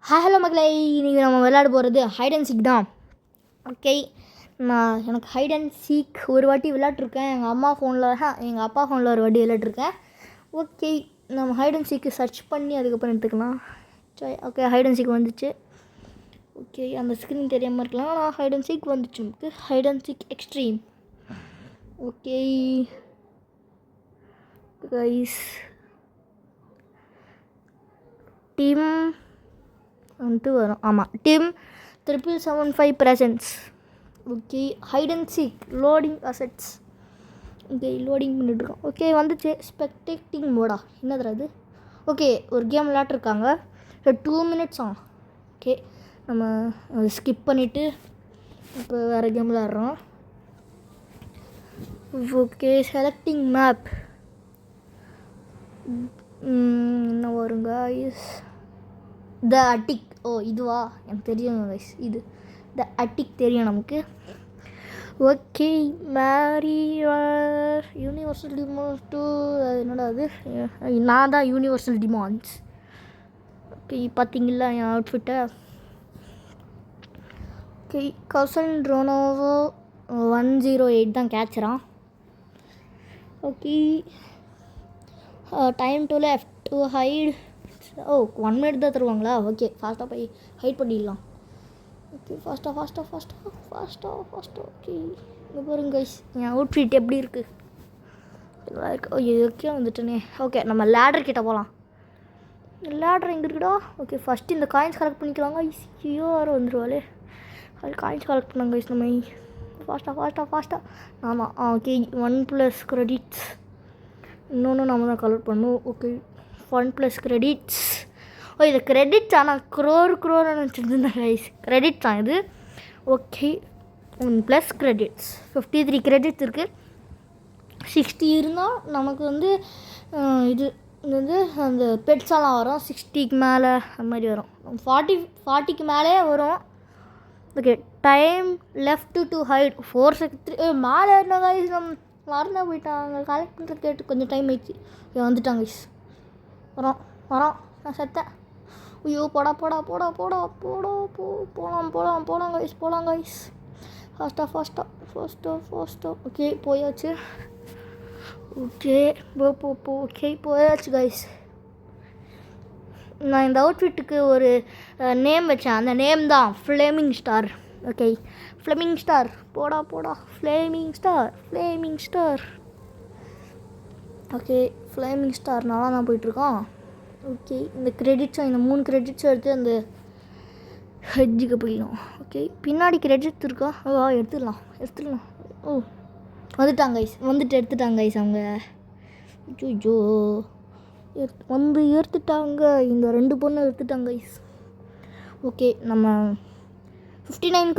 Hello மக்களே, இன்றைக்கி நம்ம விளையாட போகிறது ஹைட் அண்ட் சீக் தான். ஓகே, எனக்கு ஹைட் அண்ட் சீக் ஒரு வாட்டி விளையாட்ருக்கேன் எங்கள் அப்பா ஃபோனில் ஒரு வாட்டி விளையாட்ருக்கேன். ஓகே, நம்ம ஹைட் அண்ட் சீக்கு சர்ச் பண்ணி அதுக்கப்புறம் எடுத்துக்கலாம். சரி, ஓகே, ஹைட் அண்ட் சீக் வந்துச்சு. ஓகே, அந்த ஸ்க்ரீன் தெரியாமல் இருக்கலாம். ஆனால் ஹைட் அண்ட் சீக் வந்துச்சு நமக்கு. Hide and seek extreme. Okay guys, team வந்துட்டு வரும். ஆமாம், team 7775 presence. Okay, hide and seek loading assets. Okay, loading பண்ணிட்டுருக்கோம். ஓகே, வந்துச்சு. ஸ்பெக்டேட்டிங் மோடா என்னது அது? ஓகே, ஒரு கேம் விளையாட்ருக்காங்க. 2 minutes ஆகும். ஓகே, நம்ம ஸ்கிப் பண்ணிவிட்டு இப்போ வேறு கேம் விளையாடுறோம். Okay, selecting map. என்ன வருங்க? த அட்டிக். ஓ, இதுவா? எனக்கு தெரியும் கைஸ், இது த அட்டிக் தெரியும் நமக்கு. ஓகே, மேரி யூனிவர்சல் டிமான்ஸ் டூ. அது என்னடா அது? நான் தான் யூனிவர்சல் டிமான்ஸ். ஓகே, பார்த்தீங்களா என் அவுட்ஃபிட்டை? ஓகே, கசன் ரோனோவோ 108 தான் கேட்சரான். Okay, time to left to hide. Oh, 1 minute தான் தருவாங்களா? ஓகே, ஃபாஸ்ட்டாக போய் ஹைட் பண்ணிடலாம். ஓகே, ஃபாஸ்ட்டாக. ஓகே, இங்கே பாருங்க கைஸ், என் அவுட்ஃபிட் எப்படி இருக்குது? நல்லா இருக்கு. ஓகே, வந்துட்டேனே. ஓகே, நம்ம லேடர் கிட்டே போகலாம். லேடர் எங்கே இருக்குடா? ஓகே, ஃபஸ்ட்டு இந்த காயின்ஸ் கலெக்ட் பண்ணிக்கலாங்க. ஐயோ, யாரும் வந்துடுவாளே. அது காயின்ஸ் கலெக்ட் பண்ணாங்க கைஸ். நம்ம ஃபாஸ்ட்டாக. ஆமாம். Okay, 1+ credits. இன்னொன்று நம்ம தான் கலெக்ட் பண்ணணும். Okay, 1+ credits. ஓ, இது கிரெடிட்ஸ். ஆனால் க்ரோர் நினச்சிருந்தேன் கைஸ். கிரெடிட்ஸ் தான் இது. Okay, 1+ credits. 53 credits இருக்குது. 60 இருந்தால் நமக்கு வந்து இது வந்து அந்த பெட்ஸெல்லாம் வரும். 60க்கு மேலே அந்த மாதிரி வரும். 40க்கு மேலே வரும். Okay, time left to hide 4 seconds. மேலே ஏறினா கைஸ், நம்ம மறந்தா போயிட்டாங்க. கலெக்ட் பண்ணுறது கேட்டு கொஞ்சம் டைம் ஆயிடுச்சு. வந்துட்டாங்க கைஸ். வரோம். நான் செத்தேன். ஐயோ, போலாம் கைஸ். ஃபாஸ்ட்டாக. ஓகே, போயாச்சு. ஓகே, போயாச்சு கைஸ். நான் இந்த அவுட்ஃபிட்டுக்கு ஒரு நேம் வச்சேன். அந்த நேம் தான் flaming star. Okay, flaming star. போடா flaming star. Okay, flaming star நல்லா தான் போயிட்டுருக்கோம். ஓகே, இந்த 3 credits எடுத்து அந்த ஹெட்ஜுக்கு போயிடும். ஓகே, பின்னாடி கிரெடிட்ஸ் இருக்கா? எடுத்துடலாம். ஓ, எடுத்துட்டாங்க கைஸ் அவங்க. ஐயோ, எடுத்துட்டாங்க. இந்த 2 பொண்ணு எடுத்துட்டாங்க கைஸ். ஓகே, நம்ம 59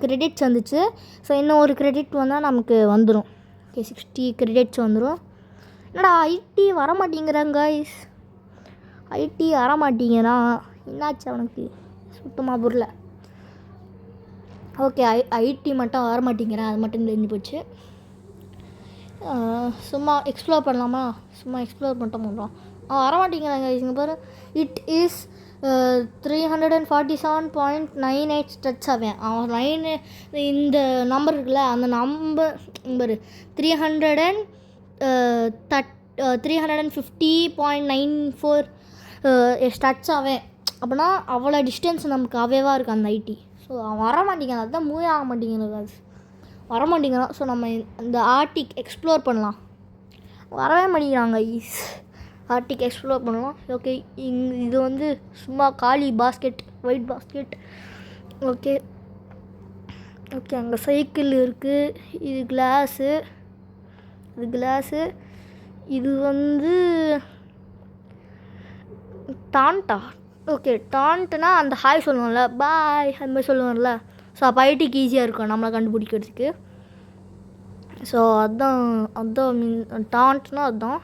credits வந்துச்சு. ஸோ இன்னும் ஒரு கிரெடிட் வந்தால் நமக்கு வந்துடும். ஓகே, 60 credits வந்துடும். என்னடா ஐடி வரமாட்டேங்கிறாங்க கைஸ். என்னாச்சு அவனுக்கு? சுத்தமாக புரியல. ஓகே, ஐடி மட்டும் வரமாட்டேங்கிறேன். அது மட்டும் தெரிஞ்சு போச்சு. சும்மா எக்ஸ்ப்ளோர் பண்ணலாமா? சும்மா எக்ஸ்ப்ளோர் மட்டும் பண்ணுறோம். வரமாட்டேங்கிறாங்க இங்கே பாரு. இட் இஸ் 347.98 ஸ்டட்ஸ் ஆவேன். அவன் 9 இந்த நம்பர் இருக்குல்ல, அந்த நம்பர் 350.94 ஸ்டட்ஸ் ஆவேன். அப்படின்னா அவ்வளோ டிஸ்டன்ஸ் நமக்கு அவேவாக இருக்குது அந்த ஐடி. ஸோ அவன் வரமாட்டேங்கிறான். அதுதான் மூவே ஆக மாட்டேங்கிறான். ஸோ நம்ம இந்த ஆர்டிக் எக்ஸ்ப்ளோர் பண்ணலாம். வரவே மாட்டேங்கிறாங்க ஈஸ். ஆர்டிக் எக்ஸ்ப்ளோர் பண்ணலாம். ஓகே, இது வந்து சும்மா காலி ஒயிட் பாஸ்கெட். ஓகே, அங்கே சைக்கிள் இருக்குது. இது கிளாஸு. இது வந்து டான்ட்டா. ஓகே, டான்ட்டுனா அந்த ஹாய் சொல்லுவோம்ல, பாய் அது மாதிரி சொல்லுவோம்ல. ஸோ அப்போ ஐடிக்கு ஈஸியாக இருக்கும் நம்மளை கண்டுபிடிக்கிறதுக்கு. ஸோ அதுதான் டான்ட்னா அதுதான்.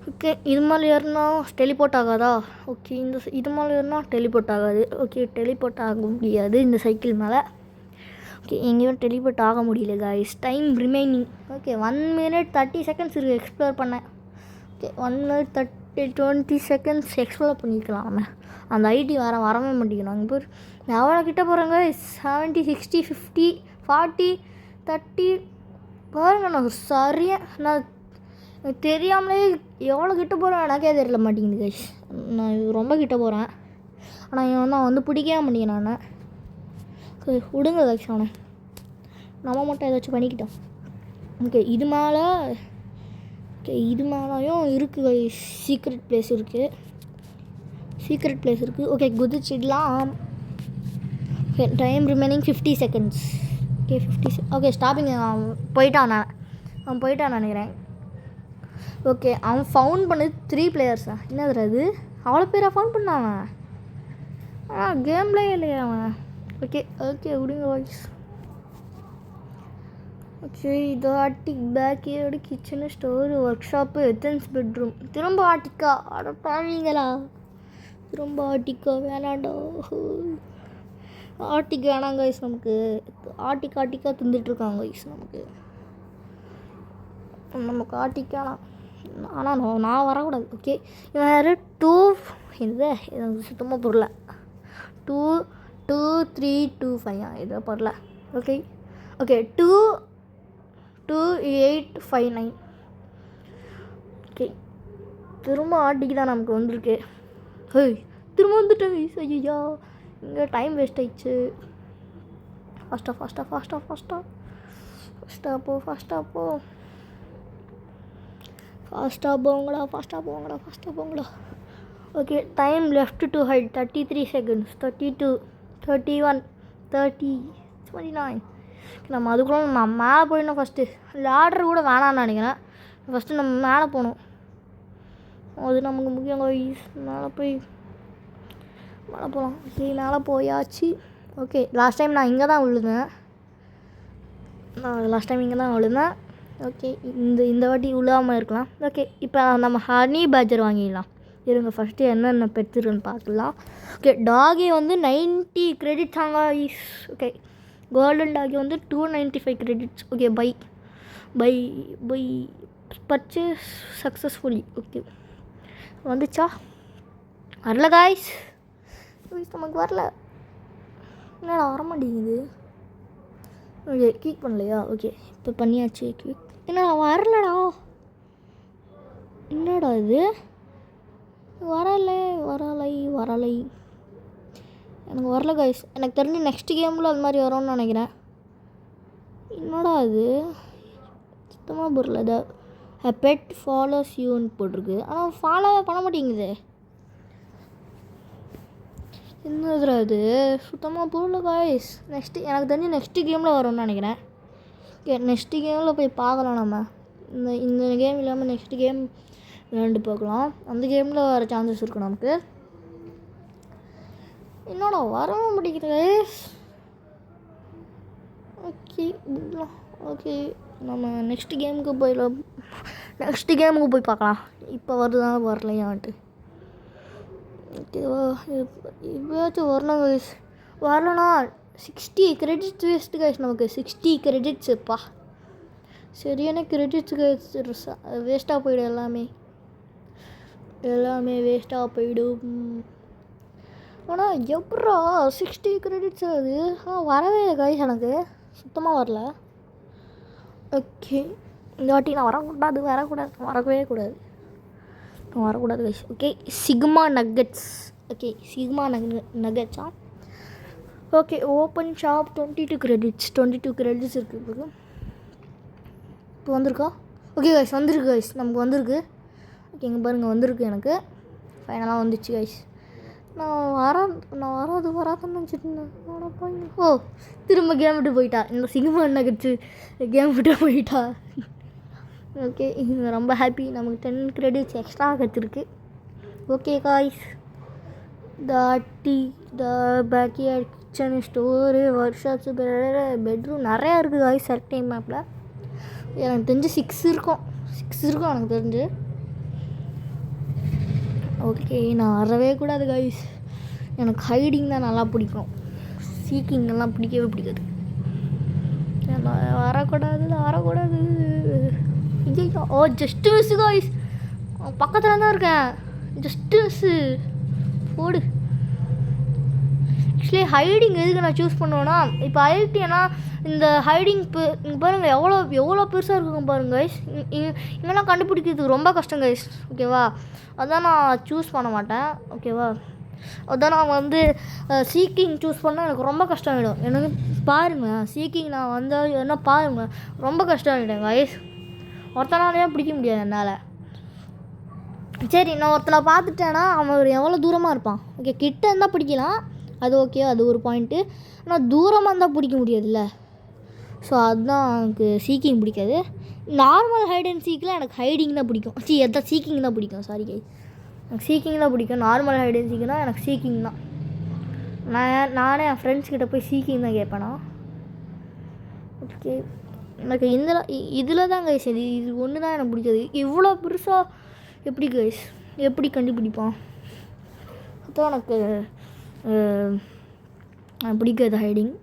ஓகே, இது மேலே ஏறினா டெலிபோர்ட் ஆகாதா? ஓகே, இது மேலே ஏறினா டெலிபோர்ட் ஆகாது. ஓகே, டெலிபோர்ட் ஆக முடியாது இந்த சைக்கிள் மேலே. ஓகே, எங்கேயும் டெலிபோர்ட் ஆக முடியல guys. Time remaining. Okay, 1 minute 30 seconds இருக்குது எக்ஸ்ப்ளோர் பண்ணேன். ஓகே, 1 minute 20 செகண்ட்ஸ் எக்ஸ்ப்ளோர் பண்ணிக்கலாம் நம்ம. அந்த ஐடி வரவே மாட்டேங்கிறாங்க. இப்போ நான் எவ்வளோ கிட்ட போகிறேங்க? 70, 60, 50, 40, 30 பாருங்க. நான் சரியாக நான் தெரியாமலே எவ்வளோ கிட்ட போகிறேன் எனக்கே தெரியல மாட்டேங்குது கைஸ். நான் ரொம்ப கிட்ட போகிறேன். ஆனால் இவன் நான் வந்து பிடிக்கவே மாட்டேங்கிறேன். நான் விடுங்க கைஸ் அவனை. நம்ம மட்டும் ஏதாச்சும் பண்ணிக்கிட்டோம். ஓகே இது மேலேயும் இருக்குது கைஸ். சீக்ரெட் பிளேஸ் இருக்குது. ஓகே குதிச்சிடலாம். Okay time remaining 50 seconds. Okay 50 okay stopping. அவன் போயிட்டான் நினைக்கிறேன். ஓகே அவன் ஃபவுண்ட் பண்ணது 3 பிளேயர்ஸா? என்னது அது? அவ்வளோ பேராக ஃபவுண்ட் பண்ணான் அவன்? கேம்லேயே இல்லையா அவன்? ஓகே விடுங்க வாய்ஸ். ஓகே இது Arctic backyard, kitchen, store, work shop, Athens bedroom. திரும்ப ஆர்டிக்கா? அட பாவீங்களா, திரும்ப ஆர்டிக்கா? வேணாண்டா ஆர்டிக் வேணாங்க கைஸ். நமக்கு ஆர்டிக்கா திந்துட்டுருக்காங்க கைஸ். நமக்கு ஆர்டிக்கா ஆனால் நான் வரக்கூடாது. ஓகே வேறு 2 இது எனக்கு சுத்தமாக பொருளை 2, 2, 3, 2, 5 இதை பொருளை. ஓகே 2, 2, 8, 5, 9. ஓகே திரும்ப ஆர்டிக்கு தான் நமக்கு வந்திருக்கு. திரும்ப வந்துட்டேன் கைஸ். ஐயா இங்கே டைம் வேஸ்ட் ஆயிடுச்சு. ஃபாஸ்ட்டாக போங்கடா. Okay time left to hide 33 seconds. 32, 31, 30, 29. நம்ம அதுக்குள்ள நம்ம மேலே போயிடணும். ஃபஸ்ட்டு லேடர் கூட வேணான்னு நினைக்கிறேன். ஃபஸ்ட்டு நம்ம மேலே போகணும். அது நமக்கு முக்கியம். மேலே போகலாம். ஓகே மேலே போயாச்சு. ஓகே லாஸ்ட் டைம் நான் இங்கே தான் விழுந்தேன். ஓகே இந்த வாட்டி விழாமல் இருக்கலாம். ஓகே இப்போ நம்ம ஹனி பேஜர் வாங்கிடலாம். இருங்க ஃபஸ்ட்டு என்னென்ன பெற்றுருன்னு பார்க்கலாம். ஓகே டாகி வந்து 90 கிரெடிட்ஸ் ஆங்க. ஓகே கோல்டன் டாகி வந்து 295 credits. Okay bye purchase successfully. Okay வந்துச்சா? வரல காய்ஸ். நமக்கு வரல. என்னடா வர மாட்டேங்குது? ஓகே கிளிக் பண்ணலையா? ஓகே இப்போ பண்ணியாச்சு. கிளிக். என்னடா வரலடா? என்னடா இது? வரலை எனக்கு வரல கைஸ். எனக்கு தெரிஞ்சு நெக்ஸ்ட் கேமில் அது மாதிரி வரும்னு நினைக்கிறேன். என்னடா இது சுத்தமாக புரியல. இதை பெட் ஃபாலோஸ் யூன்னு போட்டிருக்கு, ஆனால் ஃபாலோவே பண்ண மாட்டேங்குது. என்னதுடா இது சுத்தமாக புரியல கைஸ். எனக்கு தெரிஞ்சு நெக்ஸ்ட்டு கேமில் வரும்னு நினைக்கிறேன். நெக்ஸ்ட்டு கேமில் போய் பார்க்கலாம். நம்ம இந்த கேம் இல்லாமல் நெக்ஸ்ட்டு கேம் விளையாண்டு பார்க்கலாம். அந்த கேமில் வர சான்சஸ் இருக்கும் நமக்கு. என்னோட வரவே மாட்டேங்குது. ஓகே நம்ம நெக்ஸ்ட்டு கேமுக்கு போய் பார்க்கலாம். இப்போ வருதா வரலையான்ட்டு. ஓகேவா இப்போயாச்சும் வரணும் கைஸ். வரலண்ணா 60 credits waste guys. நமக்கு 60 கிரெடிட்ஸுப்பா. சரியான கிரெடிட்ஸ் கைஸ். வேஸ்ட்டாக போயிடும். எல்லாமே வேஸ்ட்டாக போயிடும். ஆனால் எப்படா 60 கிரெடிட்ஸ் அது? வரவே இல்லை கைஸ். எனக்கு சுத்தமாக வரல. ஓகே இந்த வாட்டி நான் வரவே கூடாது கைஸ். Okay sigma nuggets. நக்கெட்ஸா? ஓகே ஓப்பன் ஷாப் 22 கிரெடிட்ஸ் இருக்குது. இப்போ வந்திருக்கா? ஓகே கைஸ் வந்திருக்கு கைஸ். நமக்கு வந்திருக்கு. ஓகே இங்கே பாருங்கள் வந்திருக்கு. எனக்கு ஃபைனலாக வந்துச்சு கைஸ். நான் வராதுன்னு நினச்சிட்டு இருந்தேன். ஓ திரும்ப கேம் விட்டு போயிட்டா. இந்த சிக்மா நக்கெட்ஸு கேம் விட்டு போயிட்டா. ஓகே ரொம்ப ஹாப்பி. நமக்கு 10 கிரெடிட்ஸ் எக்ஸ்ட்ரா கிடச்சிருக்கு. Okay guys the backyard, kitchen, store, workshops, bedroom நிறையா இருக்குது காய்ஸ். செலக்டிங் மேப்பில் எனக்கு தெரிஞ்சு 6 இருக்கும் எனக்கு தெரிஞ்சு. ஓகே நான் வரவே கூடாது காய்ஸ். எனக்கு ஹைடிங் தான் நல்லா பிடிக்கும். சீக்கிங்கெல்லாம் பிடிக்கவே பிடிக்காது. வரக்கூடாது. ஓ ஜஸ்ட்டு மிஸ் காய்ஸ். பக்கத்தில் தான் இருக்கேன். ஜஸ்டிஸு போடு. ஆக்சுவலி ஹைடிங் எதுக்கு நான் சூஸ் பண்ணுவேன்னா, இப்போ ஐடினா இந்த ஹைடிங் இங்கே பாருங்கள் எவ்வளோ பெருசாக இருக்குங்க பாருங்க கைஸ். இங்கெல்லாம் கண்டுபிடிக்கிறதுக்கு ரொம்ப கஷ்டம் கைஸ். ஓகேவா, அதான் நான் சூஸ் பண்ண மாட்டேன். ஓகேவா, அதான் நான் வந்து சீக்கிங் சூஸ் பண்ணால் எனக்கு ரொம்ப கஷ்டம் ஆகிடும். எனக்கு பாருங்கள் சீக்கிங் நான் வந்து என்ன பாருங்கள் ரொம்ப கஷ்டம் ஆகிடும் கைஸ். ஒருத்தனாலேயே பிடிக்க முடியாது என்னால். சரி, நான் ஒருத்தனை பார்த்துட்டேன்னா அவன் எவ்வளோ தூரமாக இருப்பான். ஓகே, கிட்ட இருந்தால் பிடிக்கலாம், அது ஓகே, அது ஒரு பாயிண்ட்டு. ஆனால் தூரமாக இருந்தால் பிடிக்க முடியாதுல்ல. ஸோ அதுதான் எனக்கு சீக்கிங் பிடிக்காது. நார்மல் ஹைட் அண்ட் சீக்கில் எனக்கு ஹைடிங் தான் பிடிக்கும். எதாவது சீக்கிங் தான் பிடிக்கும். சாரி கை, எனக்கு சீக்கிங் தான் பிடிக்கும். நார்மல் ஹைட் அண்ட் சீக்கினா எனக்கு சீக்கிங் தான். நானே என் ஃப்ரெண்ட்ஸ் கிட்டே போய் சீக்கிங் தான் கேட்பேனா. ஓகே, எனக்கு இதில் தான் கைஸ் இது ஒன்று தான் எனக்கு பிடிக்காது. இவ்வளோ பெருசாக எப்படி கைஸ் எப்படி கண்டுபிடிப்பான்? அதான் எனக்கு பிடிக்காது ஹைடிங்.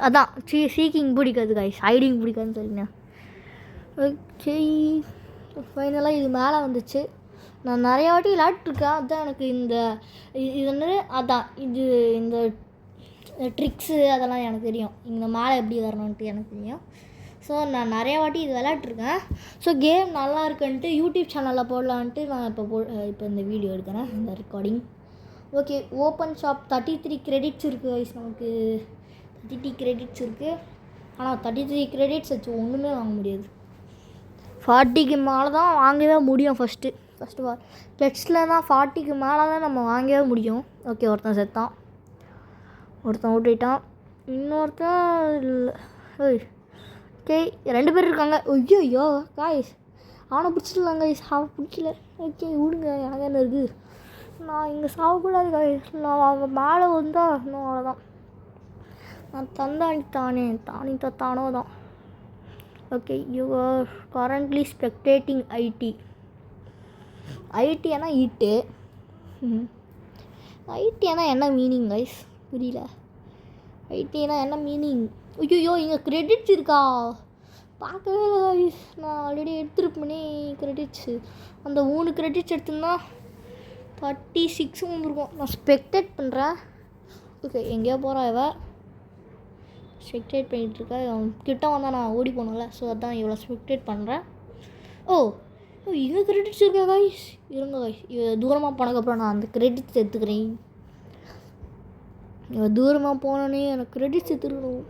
அதான் சீக்கிங் பிடிக்காது கைஸ், ஹைடிங் பிடிக்காதுன்னு சொல்லினேன். ஓகே, ஃபைனலாக இது மேலே வந்துச்சு. நான் நிறையா வாட்டி விளையாட்ருக்கேன். அதுதான் எனக்கு இது வந்து அதான் இந்த ட்ரிக்ஸு அதெல்லாம் எனக்கு தெரியும். இந்த மேலே எப்படி வரணுன்ட்டு எனக்கு தெரியும். ஸோ நான் நிறையா வாட்டி இது விளையாட்ருக்கேன். ஸோ கேம் நல்லா இருக்குன்ட்டு யூடியூப் சேனலில் போடலான்ட்டு நான் இப்போ இந்த வீடியோ எடுக்கிறேன், இந்த recording. Okay, open shop 33 credits இருக்குது கைஸ். நமக்கு 33 கிரெடிட்ஸ் இருக்குது. ஆனால் 33 கிரெடிட்ஸ் வச்சு ஒன்றுமே வாங்க முடியாது. 40க்கு மேலே தான் வாங்கவே முடியும். ஃபஸ்ட்டு ஆஃப் ஆல் பெட்ஸில் தான் 40க்கு மேலே தான் நம்ம வாங்கவே முடியும். ஓகே, ஒருத்தன் செத்தான், ஒருத்தன் ஓட்டிட்டான், இன்னொருத்தன் இல்லை. ஓகே, 2 பேர் இருக்காங்க. ஐயோ காய்ஸ், அவனை பிடிச்சிடலாம் கைஸ். அவன் பிடிக்கல. ஓகே விடுங்க, எனக்கு என்ன இருக்குது. நான் இங்கே சாகக்கூடாது கைஸ். நான் அவன் மேலே வந்தால் இன்னும் அவ்வளோதான். நான் தானோ தான். Okay, you are currently spectating ID. ஐடினா ஈட்டு. ஐடினா என்ன மீனிங் கைஸ்? புரியல. ஐடினா என்ன மீனிங்? ஐயோ, இங்கே கிரெடிட்ஸ் இருக்கா? பார்க்கவே இல்லை கைஸ். நான் ஆல்ரெடி எடுத்துருப்பேனே கிரெடிட்ஸு. அந்த 3 கிரெடிட்ஸ் எடுத்துருந்தா 36 வந்துருக்கும். நான் ஸ்பெக்டேட் பண்ணுறேன். ஓகே, எங்கேயோ போகிறான் இவ. ஸ்பெக்டேட் பண்ணிகிட்ருக்கேன். கிட்ட வந்தால் நான் ஓடி போகணும்ல. ஸோ அதான் இவ்வளோ ஸ்பெக்டேட் பண்ணுறேன். இங்கே கிரெடிட்ஸ் இருக்கா கைஸ்? இருங்க கைஸ், இவ தூரமாக போனதுக்கப்புறம் நான் அந்த கிரெடிட்ஸ் எடுத்துக்கிறேன். இவ தூரமாக போனோன்னே எனக்கு கிரெடிட்ஸ் எடுத்துக்கணும்.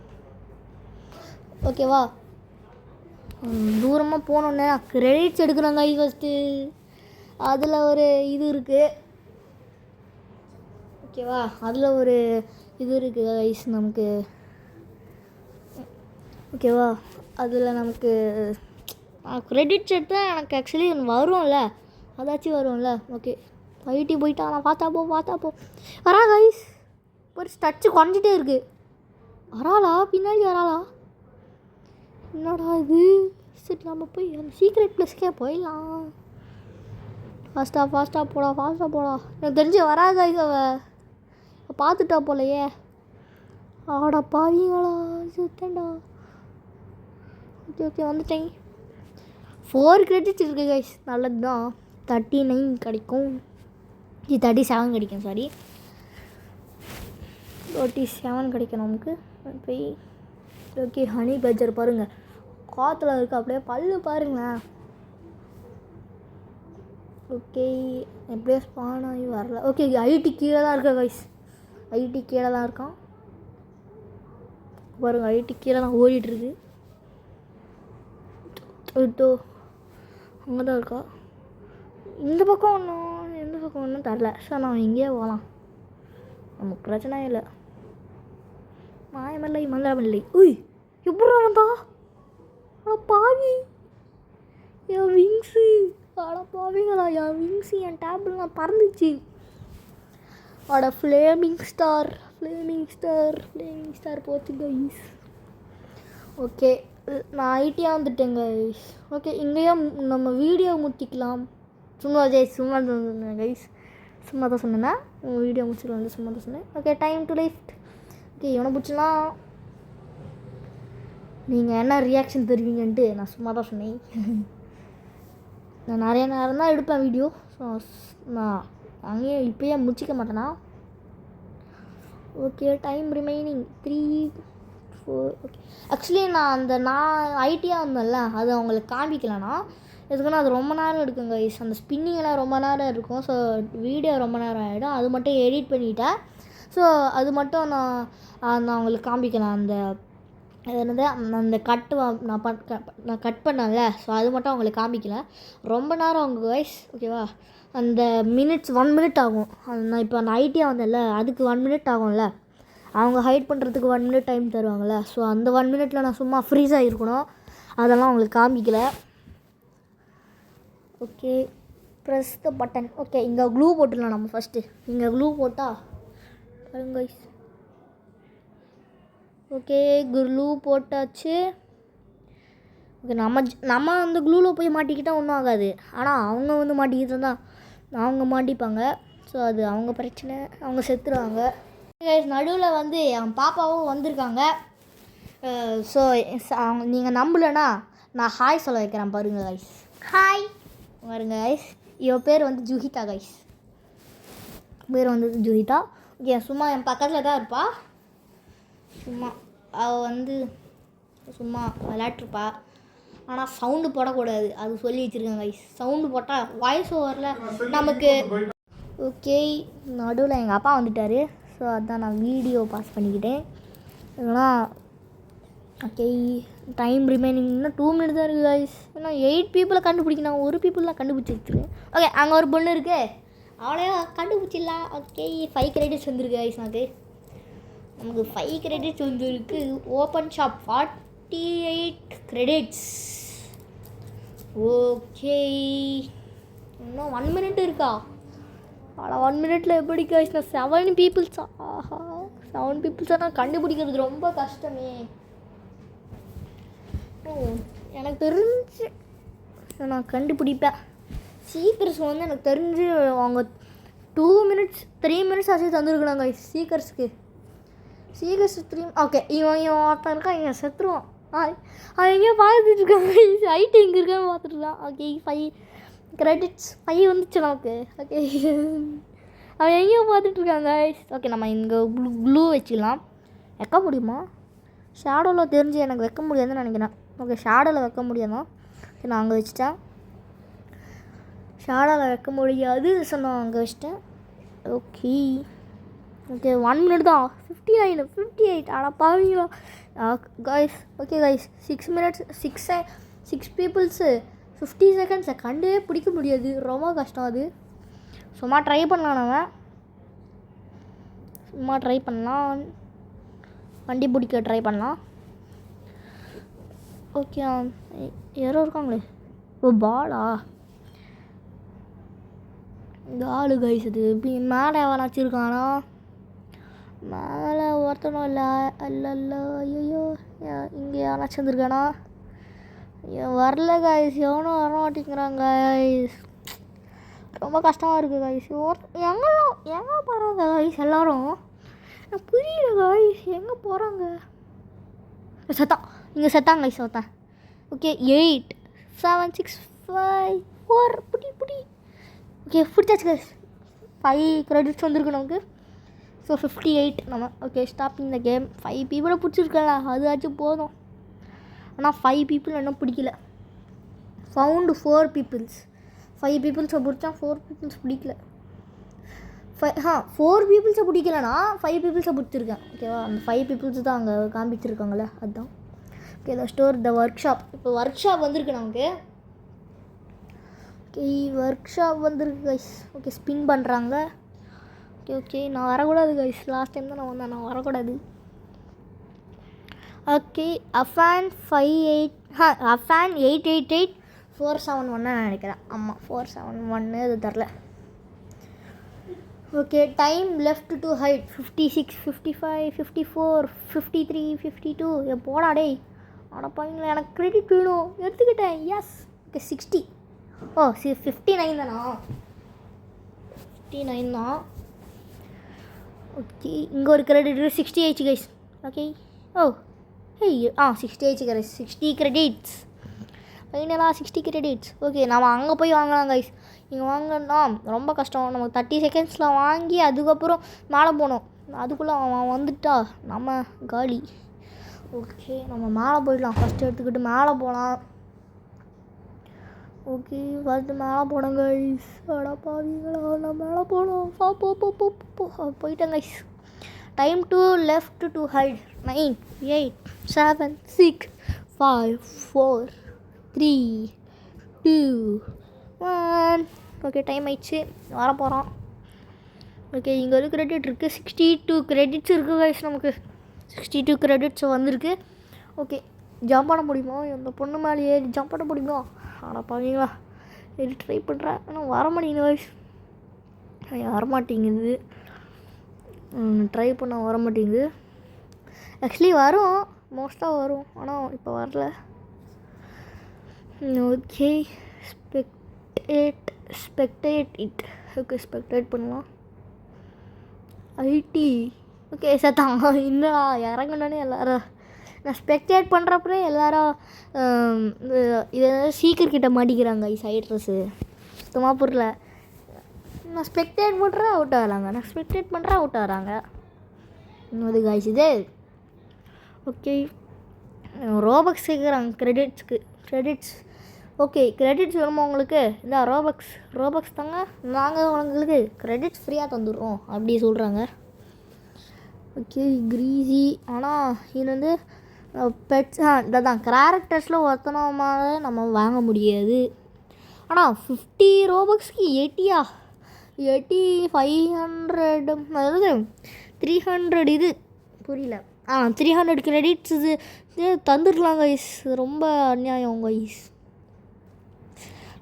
ஓகேவா, தூரமாக போனோன்னே நான் கிரெடிட்ஸ் எடுக்கிறேன் கைஸ். ஃபஸ்ட்டு அதில் ஒரு இது இருக்குது. ஓகேவா, அதில் ஒரு இது இருக்குது கைஸ் நமக்கு. ஓகேவா, அதில் நமக்கு கிரெடிட்ஸ் எடுத்தால் எனக்கு ஆக்சுவலி வரும்ல, அதாச்சும் வரும்ல. ஓகே, ஐடி போயிட்டா. நான் பார்த்தா போ வரா கைஸ். ஒரு டச்சு குறைஞ்சிட்டே இருக்குது. வராளா பின்னாடி வராளா? என்னடா இது? சரி, நம்ம போய் அந்த சீக்ரெட் ப்ளஸ்க்கே போயிடலாம். ஃபாஸ்ட்டாக போடா. எனக்கு தெரிஞ்சு வரா கைஸ். அவள் பார்த்துட்டா போலையே. ஆடா பாவீங்களா, சுத்தண்டா. ஓகே வந்துட்டேன். 4 கிரெடிட்ஸ் இருக்குது கைஸ், நல்லது தான். 39 கிடைக்கும். 37 கிடைக்கும். சாரி, 37 கிடைக்கும் நமக்கு. போய் ஓகே, ஹனி பஜ்ஜர் பாருங்கள் காற்றுல இருக்குது, அப்படியே பல்லு பாருங்களேன். ஓகே, எப்படியோ ஸ்பான் ஆகி வரல. ஓகே, ஐடி கீழே தான் இருக்கா கைஸ். ஐடி கீழே தான் இருக்கான் பாருங்கள். ஐடி கீழே தான் ஓடிட்டுருக்கு. அங்கே தான் இருக்கா. இந்த பக்கம் எந்த பக்கம் ஒன்றும் தரல. சார் நான் இங்கேயே போகலாம், நமக்கு பிரச்சனை இல்லை. மாயமில்லை மந்திரமில்லை. எப்படி வந்தா? பாவி, என் விங்ஸு. பாவிங்களா, என் விங்ஸு என் டேபிள்லாம் பறந்துச்சு. ஃப்ளேமிங் ஸ்டார் போச்சு கைஸ். ஓகே, நான் ஐடியாக வந்துட்டேன் கைஸ். ஓகே, இங்கேயும் நம்ம வீடியோ முடிக்கலாம். சும்மா சொன்னேன் கைஸ், சும்மா தான் சொன்னேன். வீடியோ முடிச்சுக்கலாம், சும்மா தான் சொன்னேன். Okay, time to lift. Okay, இவனை பிடிச்சனா நீங்கள் என்ன ரியாக்ஷன் தருவீங்கன்ட்டு நான் சும்மா தான் சொன்னேன். நான் நிறைய நேரம் தான் எடுப்பேன் வீடியோ. ஸோ ஸோ நான் அங்கேயே இப்போயே முடிச்சிக்க மாட்டேனா. Okay time remaining 3 4. Okay actually நான் ஐடியாக வந்தேன்ல அது அவங்களுக்கு காமிக்கலனா எதுக்குன்னா அது ரொம்ப நேரம் எடுக்குங்க கைஸ். அந்த ஸ்பின்னிங்கெல்லாம் ரொம்ப நேரம் இருக்கும். ஸோ வீடியோ ரொம்ப நேரம் ஆகிடும். அது மட்டும் எடிட் பண்ணிவிட்டேன். ஸோ அது மட்டும் நான் அவங்களுக்கு காமிக்கலாம். அந்த என்னது அந்த நான் கட் பண்ணேன்ல ஸோ அது மட்டும் அவங்களுக்கு காமிக்கல. ரொம்ப நேரம் அவங்க கைஸ். ஓகேவா அந்த மினிட்ஸ் 1 மினிட் ஆகும். நான் இப்போ நான் ஐடியாக வந்தேன்ல அதுக்கு 1 மினிட் ஆகும்ல. அவங்க ஹைட் பண்ணுறதுக்கு 1 மினிட் டைம் தருவாங்கள்ல. ஸோ அந்த 1 மினிட்டில் நான் சும்மா ஃப்ரீஸாக இருக்கணும். அதெல்லாம் அவங்களுக்கு காமிக்கல. Okay press the button. Okay இங்கே க்ளூ போட்டுடலாம் நம்ம ஃபஸ்ட்டு. இங்கே க்ளூ போட்டால் பாருங்க கைஸ். ஓகே க்ளூ போட்டாச்சு. ஓகே நம்ம அந்த க்ளூவில் போய் மாட்டிக்கிட்டால் ஒன்றும் ஆகாது. ஆனால் அவங்க வந்து மாட்டிக்கிட்டு தான் அவங்க மாட்டிப்பாங்க. ஸோ அது அவங்க பிரச்சனை. அவங்க செத்துருவாங்க. நடுவில் வந்து என் பாப்பாவும் வந்திருக்காங்க. ஸோ அவங்க நீங்கள் நம்பலைன்னா நான் ஹாய் சொல்ல வைக்கிறேன் பாருங்க கைஸ். ஹாய் பாருங்க கைஸ். இவன் பேர் வந்து ஜுஹிதா கைஸ். பேர் வந்து ஜுஹிதா. ஓகே சும்மா என் பக்கத்தில் தான் இருப்பா. சும்மா அவள் வந்து சும்மா விளையாட்டுருப்பா. ஆனால் சவுண்டு போடக்கூடாது அது சொல்லி வச்சுருக்கேன் கைஸ். சவுண்டு போட்டால் வாய்ஸ் ஓவரில் நமக்கு. ஓகே நடுவில் எங்கள் அப்பா வந்துட்டார். ஸோ அதான் நான் வீடியோ பாஸ் பண்ணிக்கிட்டேன். ஏன்னா ஓகே டைம் ரிமைனிங்னா 2 மினிட்ஸ் தான் இருக்குது கைஸ். ஏன்னா 8 பீப்புளை கண்டுபிடிக்கணும். ஒரு பீப்புள் தான் கண்டுபிடிச்சிருக்கு. ஓகே அங்கே ஒரு பொண்ணு இருக்குது அவளையோ கண்டுபிடிச்சிடலாம். ஓகே 5 கிரெடிட்ஸ் வந்துருக்கு கைஸ். நமக்கு 5 கிரெடிட்ஸ் வந்துருக்கு. Open shop 48 credits. ஓகே இன்னும் 1 மினிட் இருக்கா. ஆனால் 1 மினிட்டில் எப்படி கைஸ் நான் 7 பீப்புள்ஸா. ஆஹா 7 பீப்புள்ஸாக நான் கண்டுபிடிக்கிறது ரொம்ப கஷ்டமே. எனக்கு தெரிஞ்சு நான் கண்டுபிடிப்பேன். சீக்கிரஸ் வந்து எனக்கு தெரிஞ்சு அவங்க 2 மினிட்ஸ் 3 மினிட்ஸ் ஆச்சு தந்துருக்குறாங்க சீக்கிரஸுக்கு. சீக்கிரஸ் 3. ஓகே இவன் ஒருத்தன் இருக்கான். இவன் செத்துருவான். அவன் எங்கேயோ பார்த்துட்டு இருக்காங்க. ஹைட்டு எங்கே இருக்கான்னு பார்த்துட்டுருக்கான். ஓகே 5 கிரெடிட்ஸ் 5 வந்துச்சு நமக்கு. ஓகே அவன் எங்கேயோ பார்த்துட்ருக்காங்க. ஓகே நம்ம இங்கே க்ளூ வச்சுக்கலாம். வைக்க முடியுமா? ஷேடோவில் தெரிஞ்சு எனக்கு வைக்க முடியாதுன்னு நினைக்கிறேன். ஓகே ஷேடோவில் வைக்க முடியாதான். சரி நான் அங்கே வச்சுட்டேன். ஷேடோவில் வைக்க முடியாது ஸோ நான் அங்கே வச்சிட்டேன். ஓகே ஓகே 1 மினிட் தான். 59 58 ஆனால் பாவீங்களா guys. Okay guys 6 minutes 6 peoples 50 செகண்ட்ஸை கண்டே பிடிக்க முடியாது. ரொம்ப கஷ்டம் அது. சும்மா ட்ரை பண்ணலாம். நம்ம சும்மா ட்ரை பண்ணலாம். வண்டி பிடிக்க ட்ரை பண்ணலாம். ஓகே யாரோ இருக்காங்களே. ஓ பாலா இந்த ஆளு கைஸ். இது இப்படி மேலே எவனாச்சும் இருக்கானா? மேலே ஒருத்தனும் இல்லை. அல்ல ஐயோ இங்கே யாராச்சும் வந்துருக்கானா? வரல கைஸ். எவனும் வர மாட்டேங்கிறாங்க கைஸ். ரொம்ப கஷ்டமாக இருக்குது கைஸ். எங்கே போகிறாங்க கைஸ் எல்லோரும்? புரியல கைஸ் எங்கே போகிறாங்க. செத்தான் இங்கே செத்தாங்க கைஸ் ஒருத்தன். ஓகே 8 7 6 5 4 புடி. ஓகே பிடிச்சாச்சு கைஸ். 5 கிரெடிட்ஸ் வந்துருக்கு நமக்கு. ஸோ 58 நம்ம. Okay stopping the game. 5 பீப்புளை பிடிச்சிருக்கல அதுவாச்சும் போதும். ஆனால் 5 பீப்புள் இன்னும் பிடிக்கல. Found 4 peoples. 5 பீப்புள்ஸை பிடிச்சா 4 பீப்புள்ஸ் பிடிக்கல. 4 பீப்புள்ஸை பிடிக்கலனா 5 பீப்புள்ஸை பிடிச்சிருக்கேன். ஓகேவா அந்த 5 பீப்புள்ஸ் தான் அங்கே காமிச்சிருக்காங்களே அதுதான். Okay the store the work shop. இப்போ ஒர்க் ஷாப் வந்திருக்கு நமக்கு. ஓகே ஒர்க் ஷாப் வந்திருக்கு கைஸ். ஓகே ஸ்பின் பண்ணுறாங்க. ஓகே நான் வரக்கூடாது கைஸ். லாஸ்ட் டைம் தான் நான் வந்தேன். நான் வரக்கூடாது. ஓகே அஃபான் 888 471 நினைக்கிறேன். ஆமாம் 471 இது தரல. Okay time left to hide 56 55 54 53 52. என் போடா டேய். ஆனால் பையங்கள எனக்கு கிரெடிட் வேணும். எடுத்துக்கிட்டேன். S okay 60. ஓ 59 தானா? 59 தான். ஓகே இங்கே ஒரு கிரெடிட் 60 ஆயிடுச்சு கைஸ். ஓகே ஓ ஹே 60 ஆயிடுச்சு கைஸ். 60 கிரெடிட்ஸ் ஃபைனலாக 60 கிரெடிட்ஸ். ஓகே நம்ம அங்கே போய் வாங்கலாம் கைஸ். இங்கே வாங்கன்னா ரொம்ப கஷ்டம். நமக்கு 30 செகண்ட்ஸில் வாங்கி அதுக்கப்புறம் மேலே போகணும். அதுக்குள்ளே அவன் வந்துட்டா நம்ம காலி. ஓகே, நம்ம மேலே போயிடலாம். ஃபஸ்ட்டு எடுத்துக்கிட்டு மேலே போகலாம். ஓகே, ஃபஸ்ட்டு மேலே போனோம் கைஸ். பாவீங்களா, நான் மேலே போனோம். போயிட்டேன் guys. Time to left to hide. 9 8 7 6 5 4 3 2 1. ஓகே, டைம் ஆயிடுச்சு. வர போகிறோம். ஓகே, இங்கே ஒரு கிரெடிட் இருக்குது. 62 கிரெடிட்ஸ் இருக்குது கைஸ். நமக்கு 62 கிரெடிட்ஸ் வந்திருக்கு. ஓகே, ஜம்ப் பண்ண முடியுமா? இந்த பொண்ணு மேலேயே ஜம்ப் பண்ண முடியுமா? ஆனால் பாவீங்களா, இது ட்ரை பண்ணுறேன். ஆனால் வர மாட்டேங்குது கைஸ். வரமாட்டேங்குது. ட்ரை பண்ண வர மாட்டேங்குது. ஆக்சுவலி வரும், மோஸ்ட்டாக வரும். ஆனால் இப்போ வரல. Okay, spectate it. Okay, spectate பண்ணலாம். ஐடி. ஓகே, சத்தாங்க இன்னும் இறங்கணுன்னு எல்லோரும் நான் ஸ்பெக்டேட் பண்ணுறப்பே எல்லாரும் இதை சீக்கிரக்கிட்ட மாட்டிக்கிறாங்க. சைட் ட்ரெஸ்ஸு சுத்தமாக புரியல. நான் ஸ்பெக்டேட் பண்ணுறேன் அவுட் ஆகிறாங்க, நான் ஸ்பெக்டேட் பண்ணுறேன் அவுட் ஆகிறாங்க. அது காய்ஸ் இது. ஓகே, ரோபக்ஸ் கேட்குறாங்க கிரெடிட்ஸ். ஓகே, கிரெடிட்ஸ் வேணுமா உங்களுக்கு? இல்லை, ரோபக்ஸ் தாங்க, நாங்கள் உங்களுக்கு கிரெடிட்ஸ் ஃப்ரீயாக தந்துடுறோம் அப்படி சொல்கிறாங்க. Okay, greasy. ஆனால் இது வந்து பெட்ஸ் இதான் கேரக்டர்ஸில் ஒருத்தனமாக நம்ம வாங்க முடியாது. ஆனால் 50 ரோபக்ஸ்க்கு 80 500 அதாவது 300 இது புரியல. 300 கிரெடிட்ஸ் இது தந்துடலாம் கைஸ். ரொம்ப அநியாயம் கைஸ்,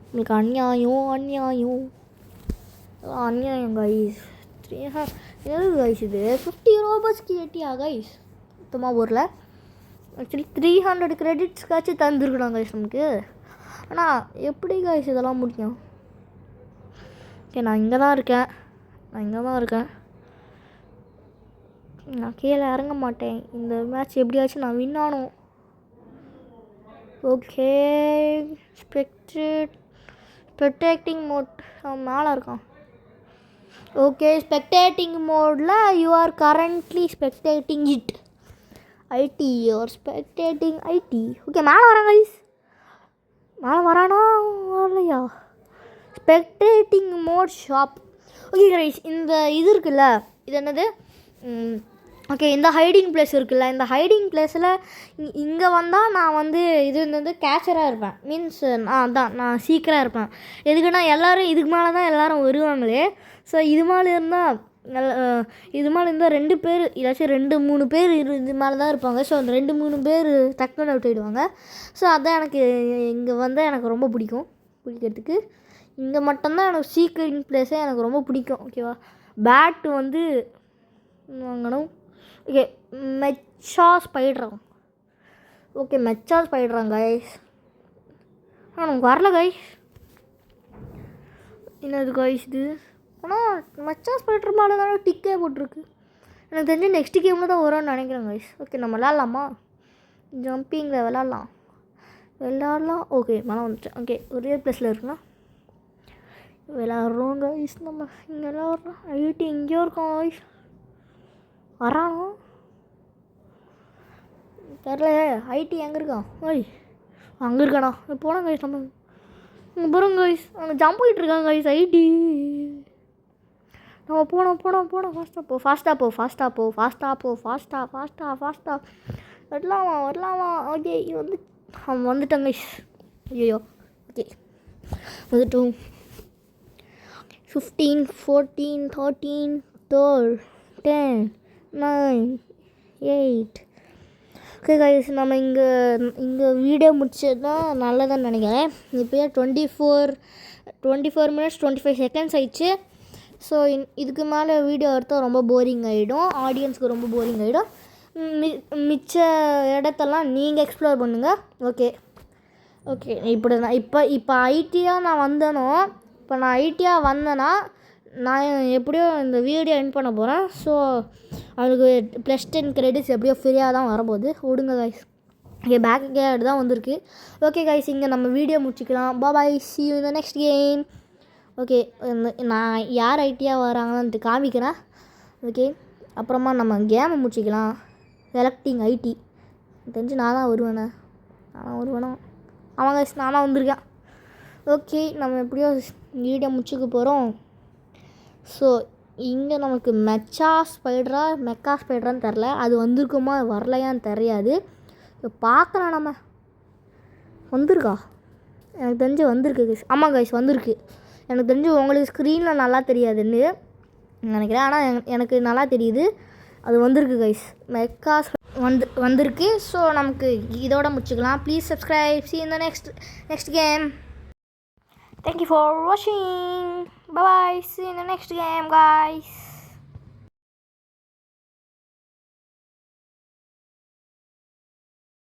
உங்களுக்கு அநியாயம் கைஸ். 300 கைஸ். இது 50 ரோபக்ஸ்க்கு 80 கைஸ். சுத்தமாக ஊரில் ஆக்சுவலி 300 கிரெடிட்ஸ்க்காச்சும் தந்துருக்கணும் கைஸ் நமக்கு. ஆனால் எப்படி கைஸ் இதெல்லாம் முடியும்? ஓகே, நான் இங்கே தான் இருக்கேன். நான் கீழே இறங்க மாட்டேன். இந்த மேட்ச் எப்படியாச்சும் நான் வின் ஆகணும். ஓகே, ஸ்பெக்டேட்டிங் மோட் அவன் மேலே இருக்கான். ஓகே, ஸ்பெக்டேட்டிங் மோடில் you are currently spectating it. ID you're spectating ID. Okay, மேலே வரான் கைஸ். மேலே வரானா வரலையா? Spectating mode shop. Okay guys, இந்த இது இருக்குல்ல, இது என்னது? ஓகே, இந்த ஹைடிங் பிளேஸ் இருக்குல்ல, இந்த ஹைடிங் பிளேஸில் இங்கே வந்தால் நான் வந்து இது வந்து கேச்சராக இருப்பேன். மீன்ஸ் நான் சீக்கிரம் இருப்பேன். எதுக்குன்னா எல்லோரும் இதுக்கு மேலே தான் எல்லோரும் வருவாங்களே. ஸோ இது மேலே இருந்தால் 2 பேர் இல்லாச்சும் 2-3 பேர் இது மேலே தான் இருப்பாங்க. ஸோ அந்த 2-3 பேர் டக்குன்னு அவுட் ஆகிடுவாங்க. ஸோ அதான் எனக்கு இங்கே வந்தால் எனக்கு ரொம்ப பிடிக்கிறதுக்கு. இங்கே மட்டும்தான் எனக்கு சீக்கிரம் பிளேஸே எனக்கு ரொம்ப பிடிக்கும். ஓகேவா, பேட்டு வந்து வாங்கணும். ஓகே, மெச்சா ஸ்பைடரான். ஓகே, மெச்சா ஸ்பைடரான் கைஸ். நமக்கு வரல கைஸ். என்னது கைஸ் இது? ஆனால் மெச்சா ஸ்பைடர் மேலே தானே டிக்கே போட்டிருக்கு. எனக்கு தெரிஞ்சு நெக்ஸ்ட் கேமில் தான் வரும்னு நினைக்கிறேன் கைஸ். ஓகே, நம்ம விளாட்லாமா? ஜம்பிங்கில் விளாட்லாம். ஓகே, மேலே வந்துட்டேன். ஓகே, ஒரே ப்ளஸில் இருக்குண்ணா விளாட்றோம் கைஸ். நம்ம இங்கே விளாட்றோம். ஐடி எங்கேயோ இருக்கோம் கைஸ். வரானோ தெரில. ஐடி எங்கே இருக்கான்? அங்கே இருக்கானா? போனோம் கைஸ். நம்ம இங்கே போகிறோம் கைஸ். அங்கே ஜம்ப் பண்ணிட்டு இருக்காங்க கைஸ். ஐடி நம்ம போனோம். ஃபாஸ்ட்டாக வரலாமா? ஓகே, இது வந்து அவன் வந்துட்டான் கைஸ். ஐயோ, ஓகே வந்துட்டோம். 15 14 13 12 10 9 8. ஓகே கைஸ், நம்ம இங்கே வீடியோ முடிச்சது தான் நல்லதான்னு நினைக்கிறேன். இப்போயே 24 minutes 25 seconds ஆயிடுச்சு. ஸோ இதுக்கு மேலே வீடியோ எடுத்தால் ரொம்ப போரிங் ஆகிடும், ஆடியன்ஸுக்கு ரொம்ப போரிங் ஆகிடும். மிச்ச இடத்தெல்லாம் நீங்கள் எக்ஸ்ப்ளோர் பண்ணுங்கள். ஓகே இப்போ ஐடியாக நான் வந்தேனோ, வந்தேன்னா நான் எப்படியோ இந்த வீடியோ எண்ட் பண்ண போகிறேன். ஸோ அவனுக்கு +10 கிரெடிட்ஸ் எப்படியோ ஃப்ரீயாக தான் வரப்போகுது. விடுங்க கைஸ். ஓகே, பேக் தான் வந்திருக்கு. ஓகே கைஸ், இங்கே நம்ம வீடியோ முடிச்சிக்கலாம். Bye, see you in the next game. Okay நான் யார் ஐடியாக வராங்கன்னு காமிக்கிறேன். ஓகே அப்புறமா நம்ம கேமை முடிச்சிக்கலாம். செலக்டிங் ஐடி தெரிஞ்சு நான் தான் வருவேண்ணே. ஆமாங்க நான் தான் வந்திருக்கேன். ஓகே நம்ம எப்படியோ வீடியோ முடிச்சுக்க போகிறோம். ஸோ இங்கே நமக்கு மெக்கா ஸ்பைடரான்னு தெரில. அது வந்திருக்குமா வரலையான்னு தெரியாது. இப்போ பார்க்கலாம். நம்ம வந்திருக்கா எனக்கு தெரிஞ்சு வந்திருக்கு கைஸ். ஆமாம் கைஸ் வந்திருக்கு. எனக்கு தெரிஞ்சு உங்களுக்கு ஸ்க்ரீனில் நல்லா தெரியாதுன்னு நினைக்கிறேன். ஆனால் எனக்கு நல்லா தெரியுது. அது வந்திருக்கு கைஸ். மெக்கா வந்திருக்கு. ஸோ நமக்கு இதோட முடிச்சுக்கலாம். Please subscribe. See you in the next game. Thank you for watching. Bye bye. See you in the next game guys.